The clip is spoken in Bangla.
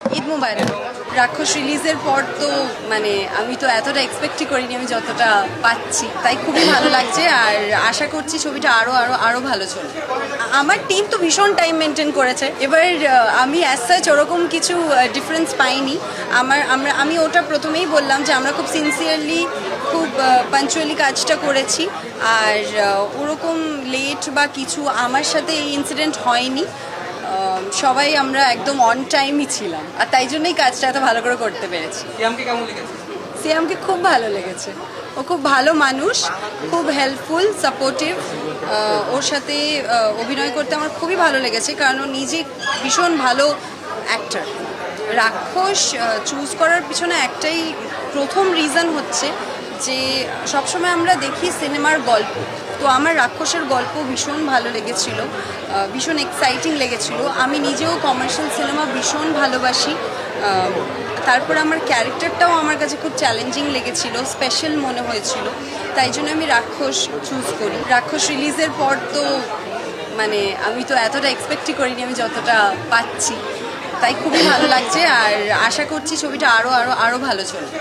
ঈদ মুবারক। রাক্ষস রিলিজের পর তো মানে আমি তো এতটা এক্সপেক্টই করিনি আমি যতটা পাচ্ছি, তাই খুবই ভালো লাগছে আর আশা করছি ছবিটা আরো আরো আরো ভালো চলবে। আমার টিম তো ভীষণ টাইম মেনটেন করেছে। এবার আমি অ্যাজ সাচ ওরকম কিছু ডিফারেন্স পাইনি। আমি ওটা প্রথমেই বললাম যে আমরা খুব সিনসিয়ারলি খুব পাঞ্চুয়ালি কাজটা করেছি আর ওরকম লেট বা কিছু আমার সাথে এই ইনসিডেন্ট হয়নি। সবাই আমরা একদম অন টাইমই ছিলাম আর তাই জন্যই কাজটা এত ভালো করে করতে পেরেছি। সিয়ামকে খুব ভালো লেগেছে। ও খুব ভালো মানুষ, খুব হেল্পফুল, সাপোর্টিভ। ওর সাথে অভিনয় করতে আমার খুবই ভালো লেগেছে কারণ ও নিজে ভীষণ ভালো অ্যাক্টর। রাক্ষস চুজ করার পিছনে একটাই প্রথম রিজন হচ্ছে যে সবসময় আমরা দেখি সিনেমার গল্প, তো আমার রাক্ষসের গল্প ভীষণ ভালো লেগেছিল, ভীষণ এক্সাইটিং লেগেছিল। আমি নিজেও কমার্শিয়াল সিনেমা ভীষণ ভালোবাসি। তারপর আমার ক্যারেক্টারটাও আমার কাছে খুব চ্যালেঞ্জিং লেগেছিল, স্পেশাল মনে হয়েছিল, তাই জন্য আমি রাক্ষস চুজ করি। রাক্ষস রিলিজের পর তো মানে আমি তো এতটা এক্সপেক্টই করিনি আমি যতটা পাচ্ছি, তাই খুবই ভালো লাগছে আর আশা করছি ছবিটা আরও আরও আরও ভালো চলবে।